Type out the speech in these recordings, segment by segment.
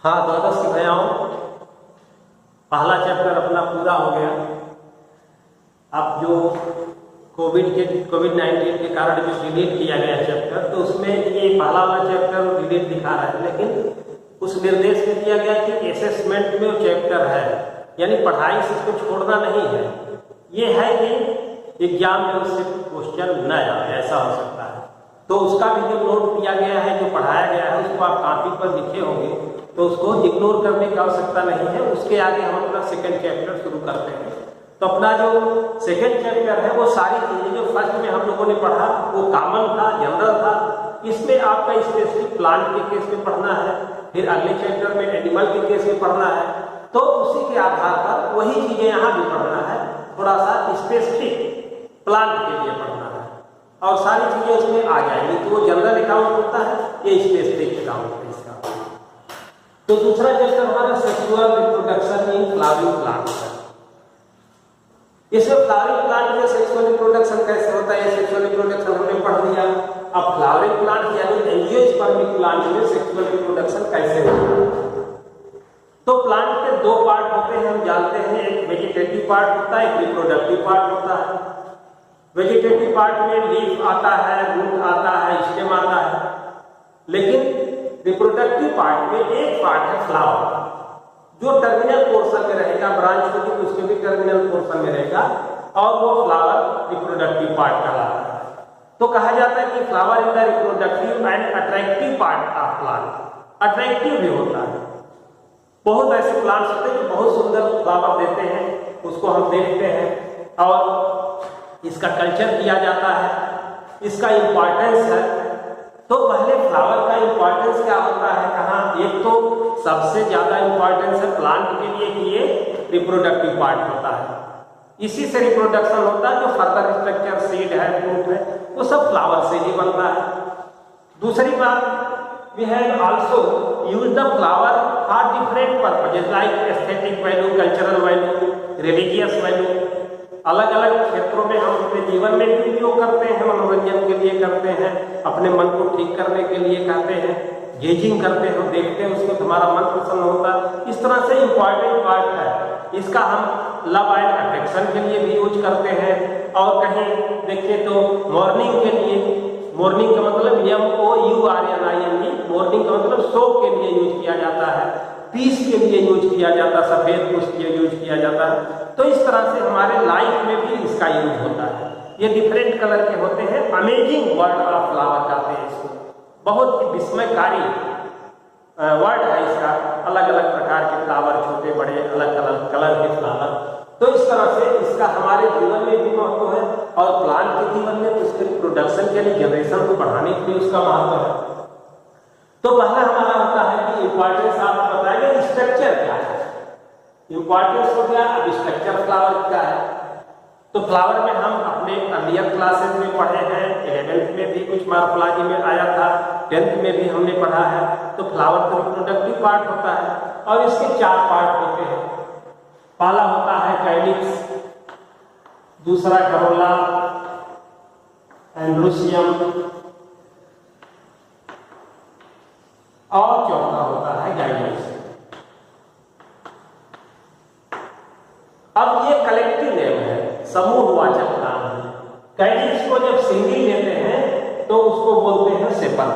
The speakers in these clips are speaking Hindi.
हाँ, द्वादश के भैयाओं, पहला चैप्टर अपना पूरा हो गया। अब जो कोविड-19 के कारण जो डिलीट किया गया चैप्टर, तो उसमें ये पहला वाला चैप्टर डिलीट दिखा रहा है, लेकिन उस निर्देश में दिया गया कि असेसमेंट में वो चैप्टर है, यानी पढ़ाई से इसको छोड़ना नहीं है। ये है कि एग्जाम में उससे क्वेश्चन न आए, ऐसा हो सकता है। तो उसका भी जो नोट दिया गया है, जो पढ़ाया गया है, उसको आप कॉपी पर लिखे होंगे, तो उसको इग्नोर करने की आवश्यकता नहीं है। उसके आगे हम अपना सेकंड चैप्टर शुरू करते हैं। तो अपना जो सेकंड चैप्टर है, वो सारी चीजें जो फर्स्ट में हम लोगों ने पढ़ा वो कॉमन था, जनरल था। इसमें आपका स्पेसिफिक प्लांट के केस में पढ़ना है, फिर अगले चैप्टर में एनिमल के केस में पढ़ना है। तो उसी के आधार पर वही चीजें यहाँ भी पढ़ना है, थोड़ा सा स्पेसिफिक प्लांट के लिए पढ़ना है, और सारी चीजें उसमें आ जाएंगी। तो वो जनरल अकाउंट होता है, ये स्पेसिफिक अकाउंट है इसका। तो दूसरा चैप्टर हमारा sexual reproduction in flowering plant है। इसमें फ्लावरिंग प्लांट में सेक्सुअल रिप्रोडक्शन कैसे होता है, सेक्सुअल रिप्रोडक्शन हमने पढ़ लिया। अब फ्लावरिंग प्लांट यानी एंजियोस्पर्मिक प्लांट में सेक्सुअल रिप्रोडक्शन कैसे होता है। तो प्लांट के दो पार्ट होते हैं, हम जानते हैं। एक वेजिटेटिव पार्ट होता है, एक रिप्रोडक्टिव पार्ट होता है। वेजिटेटिव पार्ट में लीफ आता है, रूट आता है, स्टेम आता है। लेकिन रिप्रोडक्टिव पार्ट में एक पार्ट है फ्लावर, जो टर्मिनल पोर्शन में रहेगा। ब्रांच होगी तो उसके भी टर्मिनल पोर्शन में रहेगा, और वो फ्लावर रिप्रोडक्टिव पार्ट कहलाता है। तो कहा जाता है कि flower is the reproductive and attractive part of plant. Attractive भी होता है। बहुत ऐसे प्लांट्स होते हैं जो बहुत सुंदर फ्लावर देते हैं, उसको हम देखते हैं और इसका कल्चर किया जाता है, इसका इम्पोर्टेंस है। तो पहले फ्लावर का इम्पोर्टेंस क्या होता है, कहाँ? एक तो सबसे ज्यादा इम्पोर्टेंस है प्लांट के लिए कि ये रिप्रोडक्टिव पार्ट होता है, इसी से रिप्रोडक्शन होता है। जो फर्दर स्ट्रक्चर, सीड है, फ्रूट है, वो सब फ्लावर से ही बनता है। दूसरी बात, we have also used the flower for different purposes like aesthetic value, cultural value, religious value। अलग अलग क्षेत्रों में हम अपने जीवन में भी उपयोग करते हैं, मनोरंजन के लिए करते हैं, अपने मन को ठीक करने के लिए करते हैं, गेजिंग करते हैं, देखते हैं उसको, हमारा मन प्रसन्न होता है। इस तरह से इम्पॉर्टेंट पार्ट है। इसका हम लव एंड अफेक्शन के लिए भी यूज करते हैं, और कहीं देखिए तो मॉर्निंग के लिए, मॉर्निंग का मतलब MOURNING, मॉर्निंग का मतलब शो के लिए यूज किया जाता है, पीस के लिए यूज किया जाता है, सफेद पुष्प के लिए यूज किया जाता है। तो इस तरह से हमारे लाइफ में भी इसका यूज होता है। ये डिफरेंट कलर के होते हैं। अमेजिंग वर्ड ऑफ फ्लावर कहते हैं इसको। बहुत ही विस्मयकारी वर्ड है इसका। अलग अलग प्रकार के फ्लावर, छोटे बड़े, अलग अलग कलर के फ्लावर। तो इस तरह से इसका हमारे जीवन में भी महत्व है, और प्लांट के जीवन में तो इसके प्रोडक्शन के लिए, जनरेशन को बढ़ाने के लिए उसका महत्व है। तो पहला हमारा होता है कि इंपॉर्टेंस आप बताएंगे स्ट्रक्चर क्या है। इंपॉर्टेंस हो गया। अब स्ट्रक्चर फ्लावर क्या है, तो फ्लावर में हम अपने अर्लियर क्लासेस में पढ़े हैं, 11th में भी कुछ मॉर्फोलॉजी में आया था, 10th में भी हमने पढ़ा है। तो फ्लावर तो रिप्रोडक्टिव पार्ट होता है, और इसके 4 पार्ट होते हैं। पहला होता है कैलिक्स, दूसरा करोला, एंड्रोसियम, और चौथा होता है गाइनोसियम। अब ये कलेक्टिव नेम है, समूहवाचक नाम है। कैलिक्स को जब सिंगल लेते हैं तो उसको बोलते हैं सेपल।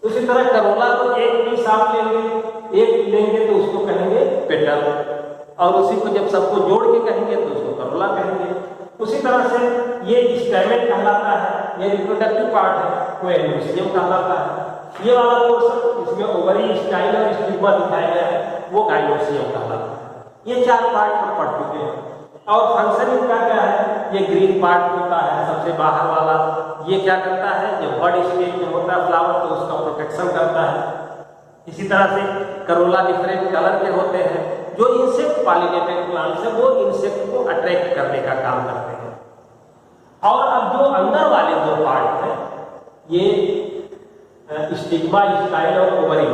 उसी तरह करोला को एक पीस आप लेंगे, एक लेंगे तो उसको कहेंगे पेटल, और उसी को जब सबको जोड़ के कहेंगे तो उसको करोला कहेंगे। उसी तरह से ये स्टैमेन कहलाता है, ये रिप्रोडक्टिव पार्ट है, वो एंड्रोसियम कहलाता है। ये वाला पोर्शन, इसमें ओवरी, स्टाइल और स्टिग्मा दिखाया गया है, वो गाइनोसियम कहलाता है। ये 4 पार्ट हम पढ़ चुके हैं। और फंक्शन इनका क्या है, ये ग्रीन पार्ट होता है सबसे बाहर वाला। ये क्या करता है, जब बड स्टेज में होता है फ्लावर तो उसका प्रोटेक्शन करता है। इसी तरह से करोला डिफरेंट कलर के होते हैं। जो इंसेक्ट पॉलिनेटेड प्लांट्स है, वो इंसेक्ट को अट्रैक्ट करने का काम करते हैं। और अब जो अंदर वाले 2 पार्ट हैं, ये स्टिग्मा, स्टाइल और ओवरी,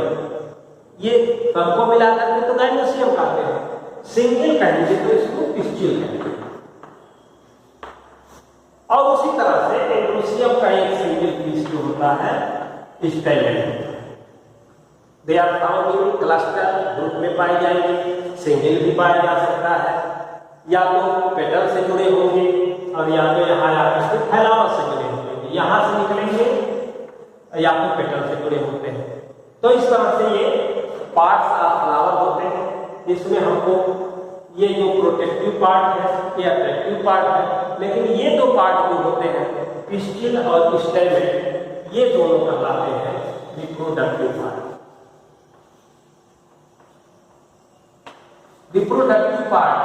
ये सबको मिलाकर के तो गाइनोसियम कहते हैं। सिंगल कहेंगे तो इसको पिस्टिल कहेंगे। और उसी तरह से एंड्रोसियम का एक सिंगल पीस जो होता है स्टेमेन होता है। They are found in cluster, group में पाए जाएंगे, सिंगल भी पाया जा सकता है, या तो पेटल से जुड़े होंगे और या तो यहाँ आपस में थैलामस से जुड़े होंगे, यहाँ से निकलेंगे या तो पेटल से जुड़े होते हैं। तो इस तरह से ये पार्ट्स ऑफ फ्लावर होते हैं। इसमें हमको ये जो प्रोटेक्टिव पार्ट है, ये अट्रैक्टिव पार्ट है, लेकिन ये दो पार्ट जो होते हैं पिस्टिल और स्टैमेन, ये दोनों कहलाते हैं reproductive part. Reproductive part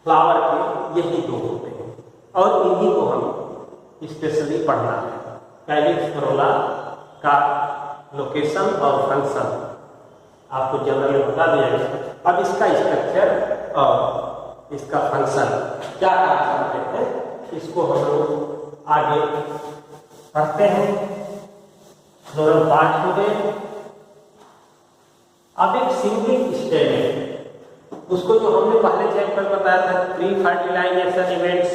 flower के यही दो होते हैं और इन्हीं को हम स्पेशली पढ़ना है। कैलिक्स करोला का लोकेशन और फंक्शन आपको जनरली बता दिया है। अब इसका स्ट्रक्चर और इसका फंक्शन क्या काम करते हैं, इसको हम लोग आगे पढ़ते हैं। दोनों पार्ट हो गए। अब एक सिंगल स्टेज है, उसको जो हमने पहले चैप्टर बताया था, pre fertilisation events,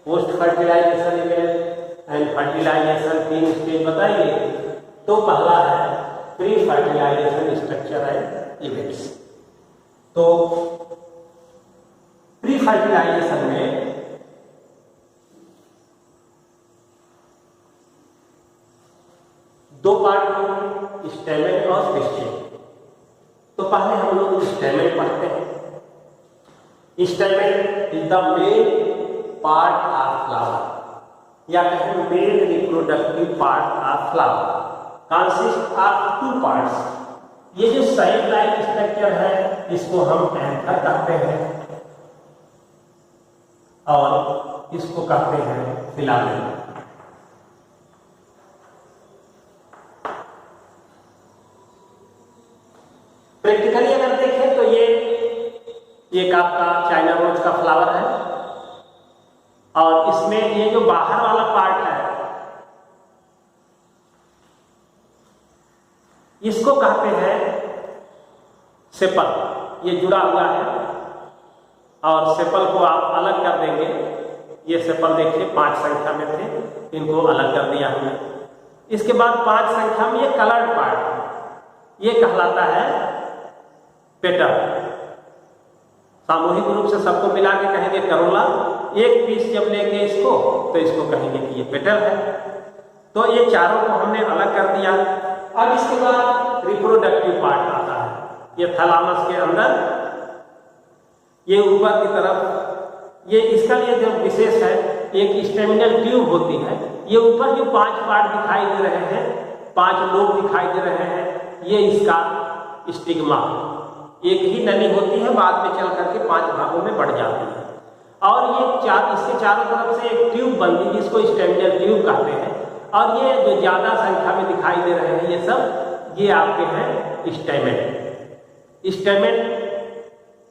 post fertilisation event and fertilisation, 3 stage बताइए। तो पहला है pre fertilisation structure and events. तो प्री फर्टिलाइजेशन में दो पार्ट होंगे, स्टेमेन और पिस्टिल। तो पहले हम लोग स्टेमेन पढ़ते हैं। Stamen is the main part of flower या कहें main reproductive part of flower, consist of 2 parts. ये जो साइड लाइन स्ट्रक्चर है इसको हम एंथर कहते हैं और इसको कहते हैं फिलामेंट। प्रैक्टिकली अगर देखें तो ये एक आपका चाइना रोज का फ्लावर है और इसमें ये जो बाहर वाला पार्ट है इसको कहते हैं सेपल। ये जुड़ा हुआ है और सेपल को आप अलग कर देंगे। ये सेपल देखिए 5 संख्या में थे, इनको अलग कर दिया हमने। इसके बाद 5 संख्या में ये कलर्ड पार्ट है, ये कहलाता है पेटल। सामूहिक रूप से सबको मिला के कहेंगे करोला। एक पीस जब लेंगे इसको तो इसको कहेंगे कि ये पेटल है। तो ये चारों को हमने अलग कर दिया। अब इसके बाद रिप्रोडक्टिव पार्ट आता है। ये थैलामस के अंदर ये ऊपर की तरफ, ये इसका लिए जो विशेष है, एक स्टेमिनल ट्यूब होती है। ये ऊपर जो 5 पार्ट दिखाई दे रहे हैं, 5 लोब दिखाई दे रहे हैं, ये इसका स्टिग्मा। एक ही नली होती है, बाद में चल करके 5 भागों में बढ़ जाती है। और ये इसके चारों तरफ से एक ट्यूब बनती है जिसको स्टेमिनल ट्यूब कहते हैं। और ये जो ज्यादा संख्या में दिखाई दे रहे हैं ये सब, ये आपके हैं स्टेमेन। स्टेमेन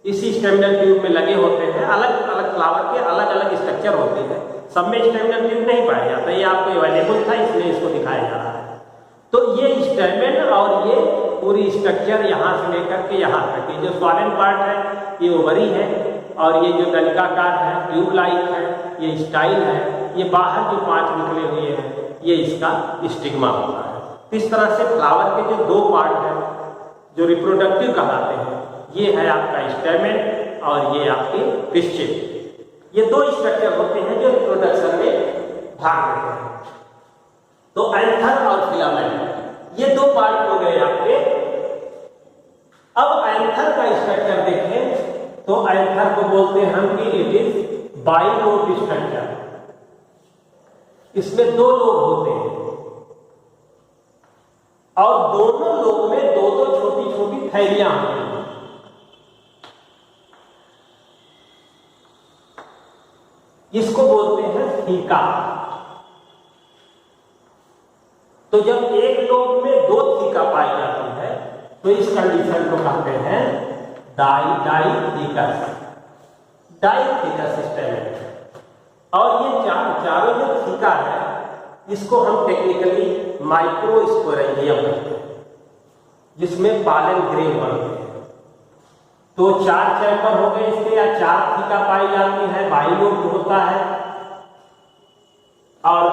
इसी स्टेमिनल ट्यूब में लगे होते हैं। अलग अलग फ्लावर के अलग अलग स्ट्रक्चर होते हैं, सब में स्टेमिनल ट्यूब नहीं पाया जाता। ये आपको अवेलेबल था इसलिए इसको दिखाया जा रहा है। तो ये स्टेमेन और ये पूरी स्ट्रक्चर यहाँ से लेकर के यहाँ तक, ये जो स्वालेन पार्ट है ये ओवरी है और ये जो नलिकाकार है ट्यूब लाइक है, ये स्टाइल है। ये बाहर जो 5 निकले हुए हैं ये इसका स्टिग्मा होता है। इस तरह से फ्लावर के जो 2 पार्ट हैं जो रिप्रोडक्टिव कहलाते हैं, ये है आपका स्टेमेन और ये आपके पिस्टिल। ये 2 स्ट्रक्चर होते हैं जो रिप्रोडक्शन में भाग लेते हैं। तो एंथर और फिलामेंट ये 2 पार्ट हो गए आपके। अब एंथर का स्ट्रक्चर देखें तो एंथर को बोलते हैं हम कि इट इज बाइलोब स्ट्रक्चर। इसमें 2 लोब होते हैं और दोनों लोब में 2-2 छोटी-छोटी थैलियां होती हैं। इसको बोलते हैं थीका। तो जब एक लोब में 2 थीका पाई जाती है तो इस कंडीशन को कहते हैं डाइथीकस स्टेमेन। और ये चारों जो थीका है इसको हम टेक्निकली माइक्रोस्पोरेंजियम कहते हैं, जिसमें पालन ग्रेन बनते हैं। तो 4 चैम्बर हो गए इसके या 4 थीका पाई जाती है, बाइलोब होता है और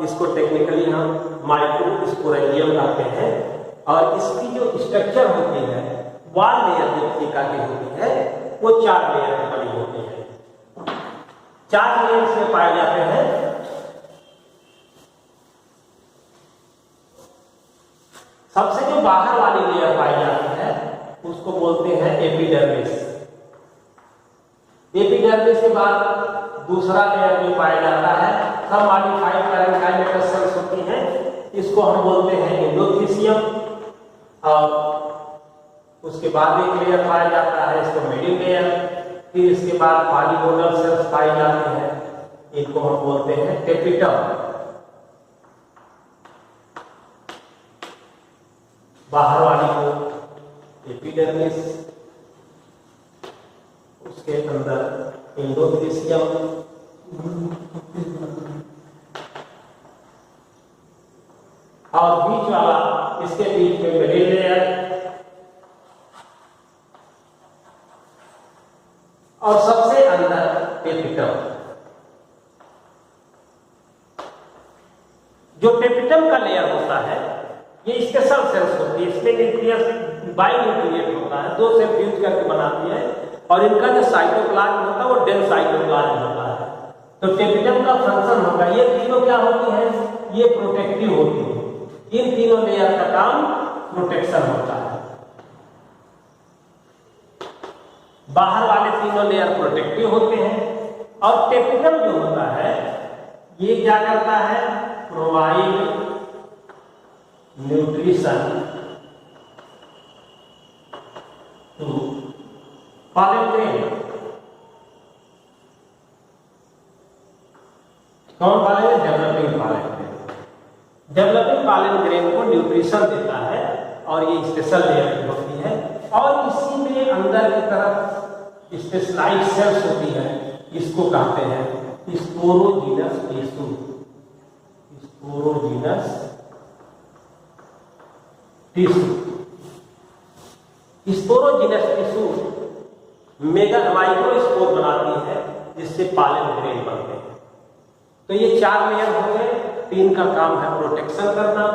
इसको टेक्निकली हम माइक्रोस्पोरेंजियम कहते हैं। और इसकी जो स्ट्रक्चर होती है वॉल लेयर जो थीका की होती है वो 4 लेयर में बनी होती है। 4 लेयर इसमें पाए जाते हैं। सबसे जो बाहर वाली लेयर पाई जाती है उसको बोलते हैं एपिडर्मिस। एपिडर्मिस के बाद दूसरा लेयर जो पाया जाता है सब मॉडिफाइड पैरेन्काइमेटस सेल्स होती हैं, इसको हम बोलते हैं एंडोथीसियम। और उसके बाद एक लेयर पाया जाता है इसको मिडिल लेयर। फिर इसके बाद पॉलीगोनल सेल्स पाए जाते हैं, इनको हम बोलते हैं टेपिटम। बाहर वाली को एपिडर्मिस, उसके अंदर एंडोथीसियम, और बीच वाला इसके बीच में मिडिल लेयर, और सबसे अंदर टेपिटम। जो टेपिटम का लेयर होता है ये स्पेशल सेल्स होती है, इसमें न्यूक्लियस बाइन्यूक्लिएट होता है, 2 सेल फ्यूज करके बनाती है और इनका जो साइटोप्लाज्म होता है वो डेंस साइटोप्लाज्म होता है। तो टेपिटम का फंक्शन होगा, ये तीनों क्या होती हैं, ये प्रोटेक्टिव होती है। इन तीनों लेयर का काम प्रोटेक्शन होता है। बाहर वाले तीनों लेयर प्रोटेक्टिव होते हैं और टेपिटम जो होता है ये क्या करता है, provide nutrition to pollen grain. कौन पॉलन है, developing pollen grain. Developing pollen grain को न्यूट्रिशन देता है और ये स्पेशल लेयर होती है। और इसी में अंदर की तरफ स्पेशलाइज्ड सेल्स होती है, इसको कहते हैं sporogenous tissue. Sporogenous tissue. Sporogenous tissue mega microspore बनाती है जिससे पॉलन ग्रेन बनते हैं। तो ये 4 लेयर हो गए, 3 का काम है प्रोटेक्शन करना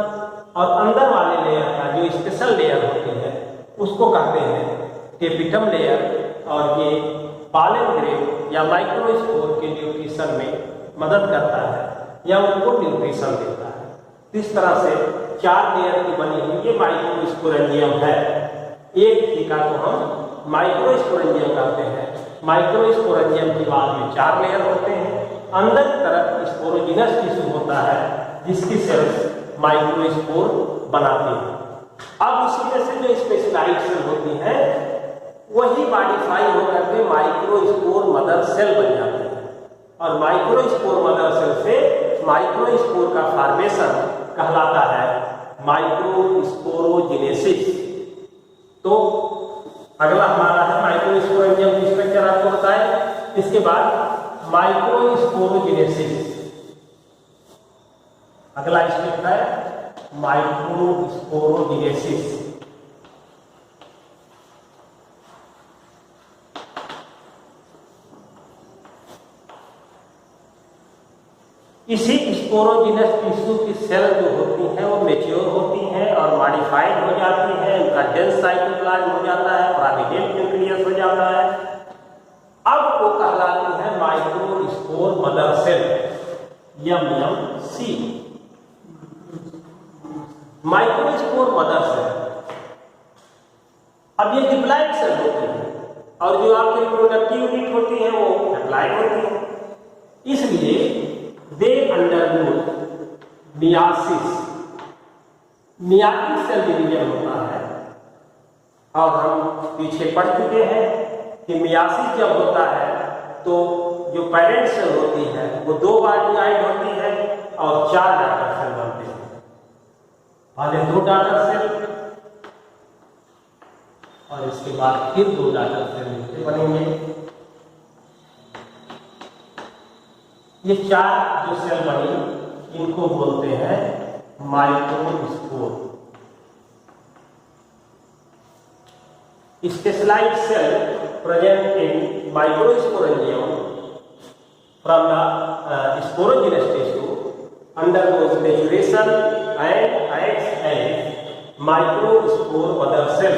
और अंदर वाले लेयर का जो स्पेशल लेयर होती है उसको कहते हैं टेपिटम लेयर। और ये पॉलन ग्रेन या माइक्रोस्पोर के न्यूट्रिशन में मदद करता है या उनको न्यूट्रिशन देता है। इस तरह से 4 लेयर की बनी हुई ये माइक्रोस्पोरेंजियम है। एक थीका को हम माइक्रोस्पोरेंजियम कहते हैं। माइक्रोस्पोरेंजियम के बाद में 4 लेयर होते हैं। अंदर की तरफ स्पोरोजीनस टिश्यू होता है जिसकी सेल्स माइक्रोस्पोर बनाती है। अब उसी में से जो स्पेशलाइज्ड सेल होती है वही मॉडिफाई होकर के माइक्रोस्पोर मदर सेल बन जाती है और माइक्रोस्पोर मदर सेल से माइक्रोस्पोर का फॉर्मेशन कहलाता है माइक्रोस्पोरोजेनेसिस। तो अगला हमारा है माइक्रोस्पोरेंजियम की स्ट्रक्चर आपको बताएं। इसके बाद माइक्रोस्पोरोजेनेसिस, अगला स्टेप है माइक्रोस्पोरोजेनेसिस। इसी स्पोरोजीनस टिश्यू की सेल जो होती हैं वो मैच्योर होती हैं और मॉडिफाइड हो जाती हैं, उनका डेंस साइटोप्लाज्म हो जाता है, प्रोमिनेंट न्यूक्लियस हो जाता है। अब वो कहलाती है microspore mother cell, MMC। Microspore mother cell. अब ये डिप्लॉइड सेल होती है और जो आपकी रिप्रोडक्टिव यूनिट होती है वो डिप्लॉइड होती है, इसलिए they undergo meiosis। Meiotic cell division होता है और हम पीछे पढ़ चुके हैं कि मियासिस जब होता है तो जो पेरेंट सेल होती है वो 2 बार डिवाइड होती है और 4 डॉटर सेल बनते हैं। पहले 2 डॉटर सेल और इसके बाद फिर 2 डॉटर सेल बनेंगे। ये 4 जो सेल बनी इनको बोलते हैं microspore. Specialised cell present in microsporangium from the sporogenous tissue undergoes maturation and acts as microspore mother cell,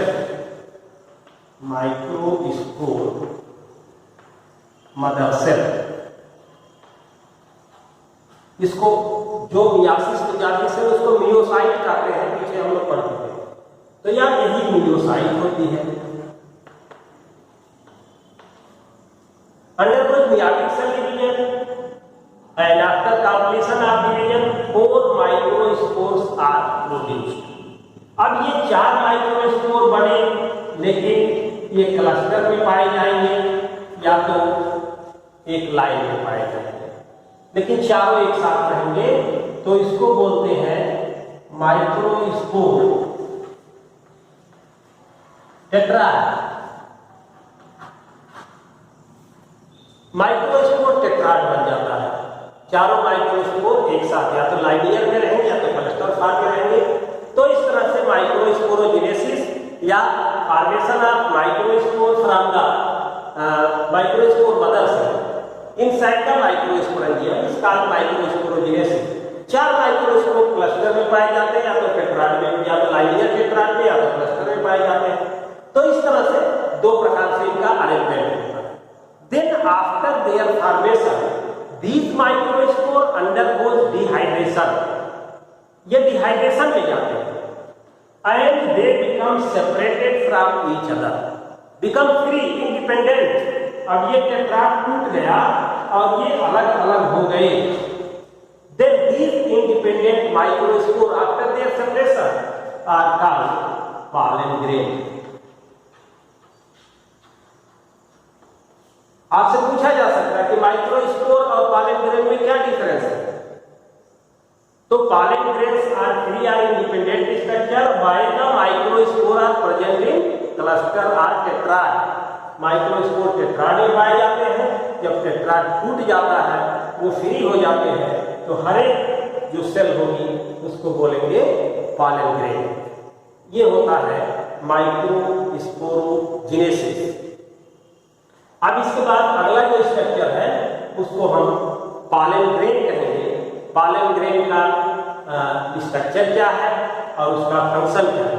microspore mother cell. इसको जो मियासिस प्रजाति से उसको मियोसाइट कहते हैं, पीछे हम लोग पढ़ चुके हैं। तो यार यही मियोसाइट होती है। Undergoes meiotic cell division and after completion of division 4 microspores are produced। अब ये 4 माइक्रोस्पोर बने, लेकिन ये क्लस्टर में पाए जाएंगे या तो एक लाइन में पाए जाएंगे, लेकिन चारों एक साथ रहेंगे, तो इसको बोलते हैं माइक्रोस्पोर टेट्राड। माइक्रोस्पोर टेट्राड बन जाता है। चारों माइक्रोस्पोर एक साथ या तो लाइनियर में रहेंगे या तो क्लस्टर फॉर्म में रहेंगे। तो इस तरह से माइक्रोस्पोरोजेनेसिस या formation of microspore from the microspore mother cell inside the microsporangium is called microsporogenesis. 4 microspore cluster में पाए जाते हैं, या तो टेट्राड में, या तो लाइनियर टेट्राड में, या तो क्लस्टर में पाए जाते हैं। तो इस तरह से 2 प्रकार से इनका अरेंजमेंट होता है। Then after their formation, these microspore undergoes dehydration। ये डिहाइड्रेशन में जाते हैं and they become separated from each other, become free, independent। अब ये टेट्राड टूट गया और ये अलग अलग हो गए। Then these independent microspore after their separation are called pollen grain। आपसे पूछा जा सकता है कि माइक्रोस्पोर और पॉलन ग्रेन में क्या डिफरेंस है? तो पॉलन ग्रेन्स आर फ्री और independent structure while the microspore are present in cluster और टेट्राड। माइक्रोस्पोर टेट्राड में पाए जाते हैं। जब टेट्राड टूट जाता है, वो फ्री हो जाते हैं, तो हर एक जो सेल होगी उसको बोलेंगे पॉलन ग्रेन। ये होता है माइक्रोस्पोरोजेनेसिस। अब इसके बाद अगला जो स्ट्रक्चर है उसको हम पॉलन ग्रेन कहेंगे। पॉलन ग्रेन का स्ट्रक्चर क्या है और उसका फंक्शन क्या है।